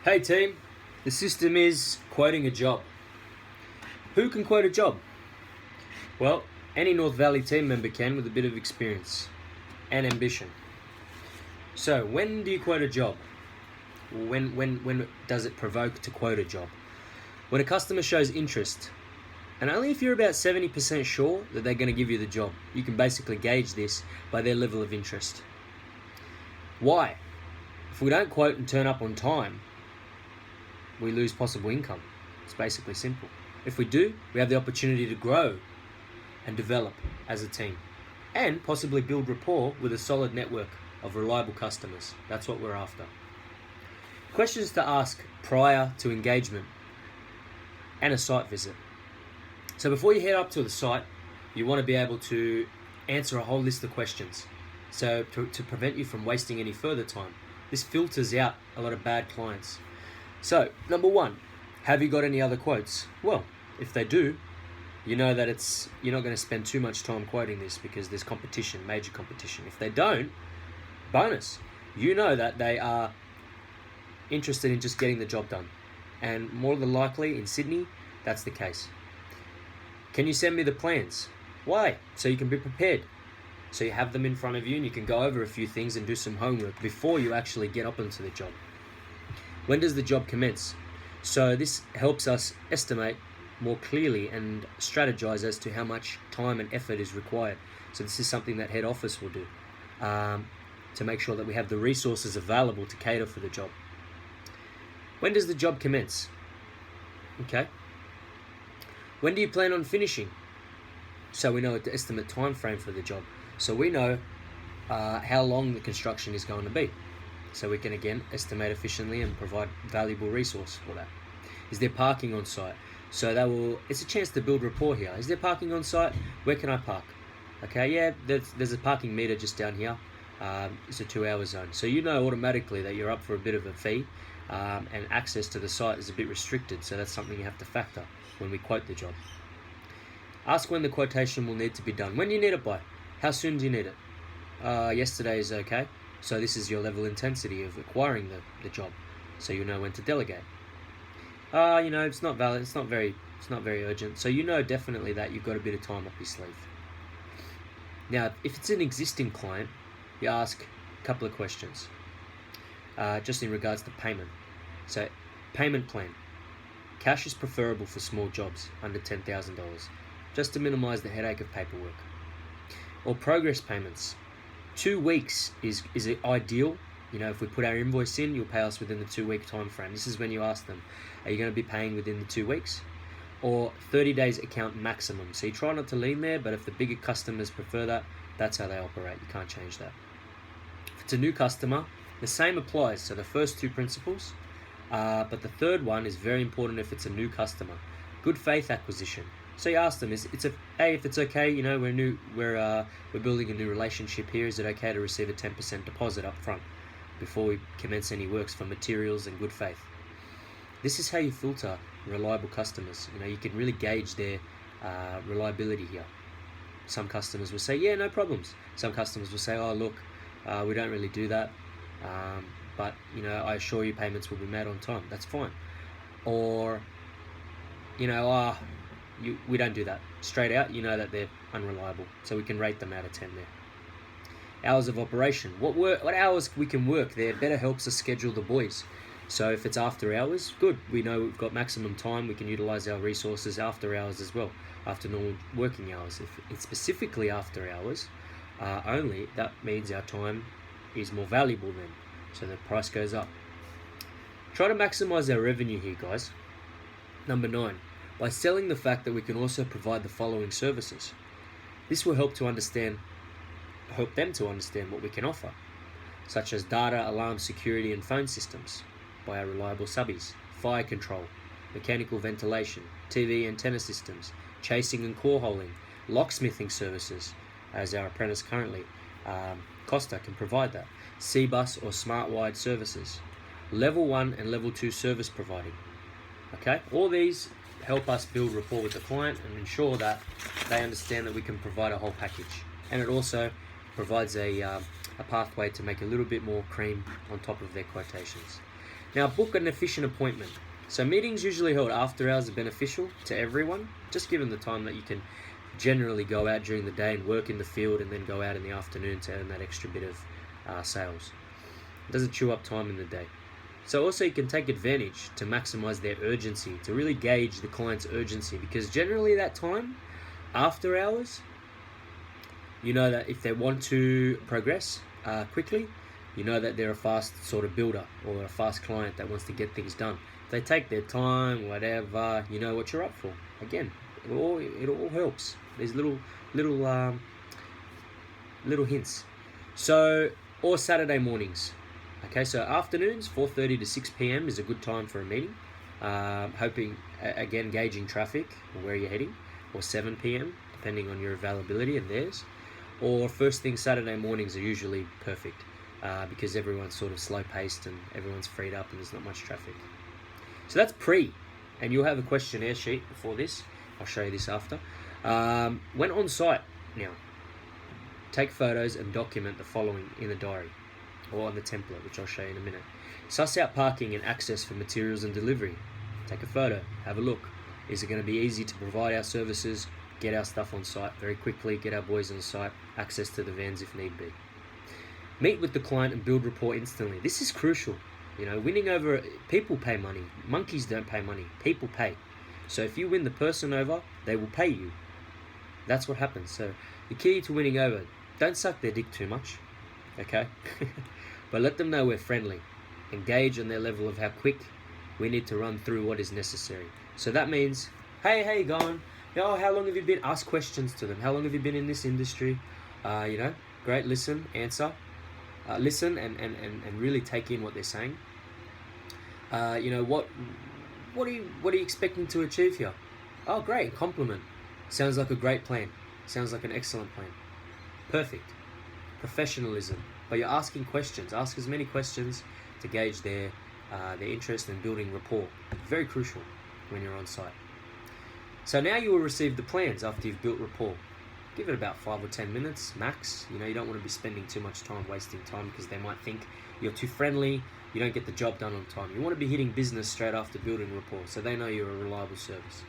Hey team, the system is quoting a job. Who can quote a job? Well, any North Valley team member can with a bit of experience and ambition. So, when do you quote a job? When does it provoke to quote a job? When a customer shows interest, and only if you're about 70% sure that they're going to give you the job. You can basically gauge this by their level of interest. Why? If we don't quote and turn up on time, we lose possible income. It's basically simple. If we do, we have the opportunity to grow and develop as a team and possibly build rapport with a solid network of reliable customers. That's what we're after. Questions to ask prior to engagement and a site visit. So before you head up to the site, you want to be able to answer a whole list of questions. So to prevent you from wasting any further time. This filters out a lot of bad clients. So, number one, have you got any other quotes? Well, if they do, you know that you're not going to spend too much time quoting this because there's competition, major competition. If they don't, bonus. You know that they are interested in just getting the job done. And more than likely, in Sydney, that's the case. Can you send me the plans? Why? So you can be prepared. So you have them in front of you and you can go over a few things and do some homework before you actually get up into the job. When does the job commence? So this helps us estimate more clearly and strategize as to how much time and effort is required. So this is something that head office will do to make sure that we have the resources available to cater for the job. When does the job commence? Okay. When do you plan on finishing? So we know the estimate time frame for the job. So we know how long the construction is going to be. So we can again estimate efficiently and provide valuable resource for that. Is there parking on site? So it's a chance to build rapport here. Is there parking on site? Where can I park? Okay, yeah, there's a parking meter just down here. It's a 2-hour zone. So you know automatically that you're up for a bit of a fee and access to the site is a bit restricted. So that's something you have to factor when we quote the job. Ask when the quotation will need to be done. When do you need it by? How soon do you need it? Yesterday is okay. So this is your level of intensity of acquiring the job. So you know when to delegate. It's not valid. It's not very urgent. So you know definitely that you've got a bit of time up your sleeve. Now, if it's an existing client, you ask a couple of questions. Just in regards to payment. So, payment plan. Cash is preferable for small jobs under $10,000, just to minimize the headache of paperwork. Or progress payments. 2 weeks is ideal. If we put our invoice in, you'll pay us within the 2-week time frame. This is when you ask them, are you going to be paying within the 2 weeks? Or 30 days account maximum. So you try not to lean there, but if the bigger customers prefer that, that's how they operate. You can't change that. If it's a new customer, the same applies. So the first two principles, but the third one is very important if it's a new customer. Good faith acquisition. So you ask them, if it's okay, we're building a new relationship here. Is it okay to receive a 10% deposit up front before we commence any works for materials and good faith? This is how you filter reliable customers. You can really gauge their reliability here. Some customers will say, yeah, no problems. Some customers will say, oh, look, we don't really do that. But I assure you payments will be made on time. That's fine. Or, we don't do that. Straight out, you know that they're unreliable. So we can rate them out of 10 there. Hours of operation. What hours we can work there better helps us schedule the boys. So if it's after hours, good. We know we've got maximum time. We can utilize our resources after hours as well, after normal working hours. If it's specifically after hours only, that means our time is more valuable then. So the price goes up. Try to maximize our revenue here, guys. Number 9, by selling the fact that we can also provide the following services. This will help them to understand what we can offer, such as data, alarm, security, and phone systems by our reliable subbies, fire control, mechanical ventilation, TV antenna systems, chasing and core holing, locksmithing services, as our apprentice currently, Costa, can provide that, C-Bus or smart wired services, level 1 and level 2 service providing. Okay, all these help us build rapport with the client and ensure that they understand that we can provide a whole package. And it also provides a a pathway to make a little bit more cream on top of their quotations. Now, book an efficient appointment. So meetings usually held after hours are beneficial to everyone, just given the time that you can generally go out during the day and work in the field and then go out in the afternoon to earn that extra bit of sales. It doesn't chew up time in the day. So also you can take advantage to maximize their urgency, to really gauge the client's urgency, because generally that time after hours, you know that if they want to progress quickly, you know that they're a fast sort of builder or a fast client that wants to get things done. If they take their time, whatever, you know what you're up for. Again, it all helps. There's little hints. So, or Saturday mornings. Okay, so afternoons, 4:30 to 6 p.m. is a good time for a meeting. Hoping, again, gauging traffic or where you're heading, or 7 p.m. depending on your availability and theirs. Or first thing Saturday mornings are usually perfect because everyone's sort of slow-paced and everyone's freed up and there's not much traffic. So that's pre, and you'll have a questionnaire sheet before this. I'll show you this after. When on site now, take photos and document the following in the diary or on the template, which I'll show you in a minute. Suss out parking and access for materials and delivery. Take a photo, have a look. Is it going to be easy to provide our services, get our stuff on site very quickly, get our boys on site, access to the vans if need be. Meet with the client and build rapport instantly. This is crucial. You know, winning over, people pay money. Monkeys don't pay money, people pay. So if you win the person over, they will pay you. That's what happens. So the key to winning over, don't suck their dick too much, okay? But let them know we're friendly. Engage on their level of how quick we need to run through what is necessary. So that means, hey, how you going? Oh, how long have you been? Ask questions to them. How long have you been in this industry? You know, great, listen, answer. Listen and really take in what they're saying. You know, what are you expecting to achieve here? Oh, great, compliment. Sounds like a great plan. Sounds like an excellent plan. Perfect. Professionalism. But you're asking questions. Ask as many questions to gauge their interest in building rapport. Very crucial when you're on site. So now you will receive the plans after you've built rapport. Give it about 5 or 10 minutes max. You know, you don't want to be spending too much time wasting time because they might think you're too friendly, you don't get the job done on time. You want to be hitting business straight after building rapport so they know you're a reliable service.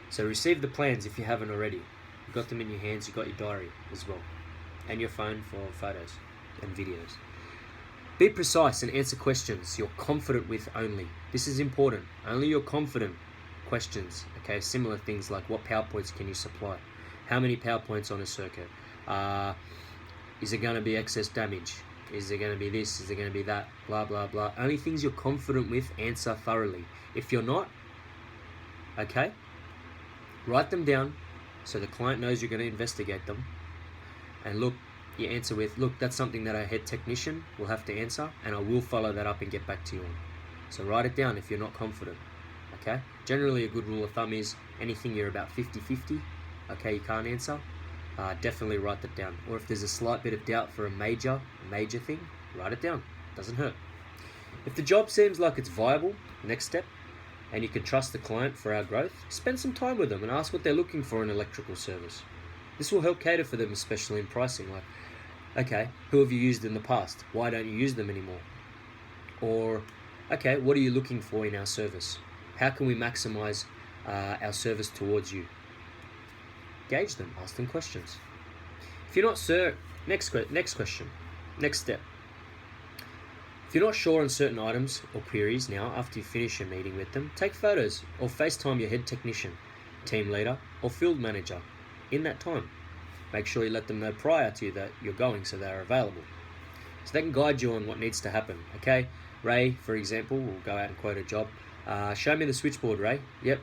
So receive the plans if you haven't already. You've got them in your hands, you've got your diary as well. And your phone for photos and videos. Be precise and answer questions you're confident with only. This is important. Only your confident questions. Okay, similar things like what PowerPoints can you supply? How many PowerPoints on a circuit? Is there going to be excess damage? Is there going to be this? Is there going to be that? Blah, blah, blah. Only things you're confident with, answer thoroughly. If you're not, okay, write them down so the client knows you're going to investigate them. And look, you answer with, look, that's something that our head technician will have to answer, and I will follow that up and get back to you on. So write it down if you're not confident, okay? Generally, a good rule of thumb is anything you're about 50-50, okay, you can't answer, definitely write that down. Or if there's a slight bit of doubt for a major thing, write it down. Doesn't hurt. If the job seems like it's viable, next step, and you can trust the client for our growth, spend some time with them and ask what they're looking for in electrical service. This will help cater for them, especially in pricing. Like, okay, who have you used in the past? Why don't you use them anymore? Or, okay, what are you looking for in our service? How can we maximize our service towards you? Gauge them, ask them questions. If you're not sure, next question, next step. If you're not sure on certain items or queries now, after you finish your meeting with them, take photos or FaceTime your head technician, team leader, or field manager in that time. Make sure you let them know prior to that you're going so they're available. So they can guide you on what needs to happen. Okay, Ray, for example, will go out and quote a job. Show me the switchboard, Ray. Yep.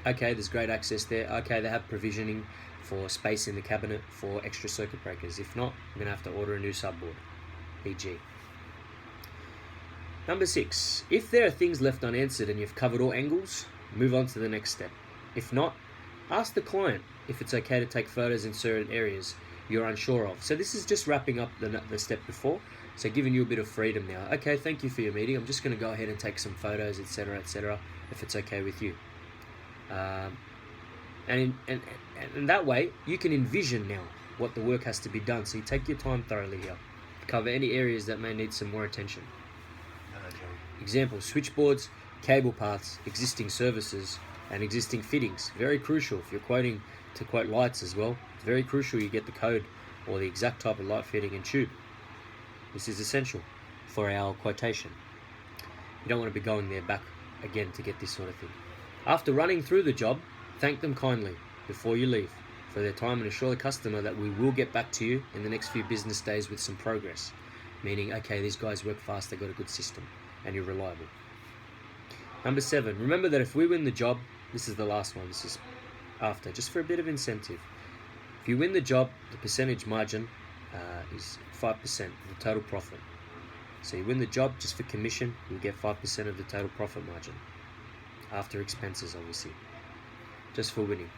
Okay, there's great access there. Okay, they have provisioning for space in the cabinet for extra circuit breakers. If not, I'm going to have to order a new subboard, e.g. Number 6, if there are things left unanswered and you've covered all angles, move on to the next step. If not, ask the client if it's okay to take photos in certain areas you're unsure of. So this is just wrapping up the step before, so giving you a bit of freedom now. Okay, thank you for your meeting. I'm just going to go ahead and take some photos, etc., if it's okay with you. And that way, you can envision now what the work has to be done. So you take your time thoroughly here. Cover any areas that may need some more attention. Example, switchboards, cable paths, existing services, and existing fittings. Very crucial if you're quoting to quote lights as well. It's very crucial you get the code or the exact type of light fitting and tube. This is essential for our quotation. You don't want to be going there back again to get this sort of thing. After running through the job, thank them kindly before you leave for their time and assure the customer that we will get back to you in the next few business days with some progress. Meaning, okay, these guys work fast, they've got a good system, and you're reliable. Number 7, remember that if we win the job, this is the last one, this is after, just for a bit of incentive. If you win the job, the percentage margin is 5% of the total profit. So you win the job just for commission, you'll get 5% of the total profit margin. After expenses, obviously. Just for winning.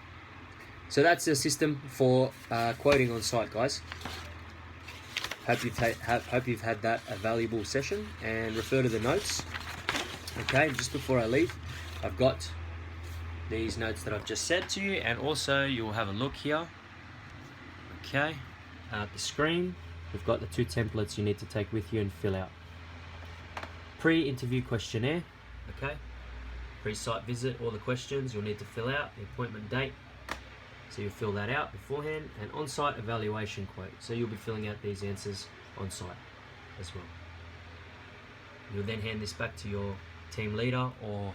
So that's the system for quoting on site, guys. Hope you've had that a valuable session, and refer to the notes. Okay, just before I leave, I've got these notes that I've just said to you, and also you'll have a look here. Okay, at the screen, we've got the 2 templates you need to take with you and fill out. Pre-interview questionnaire, okay? Pre-site visit, all the questions you'll need to fill out, the appointment date, so you'll fill that out beforehand, and on-site evaluation quote, so you'll be filling out these answers on-site as well. You'll then hand this back to your team leader or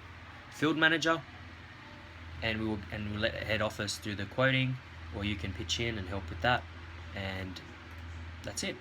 field manager, and we'll let head office do the quoting, or you can pitch in and help with that, and that's it.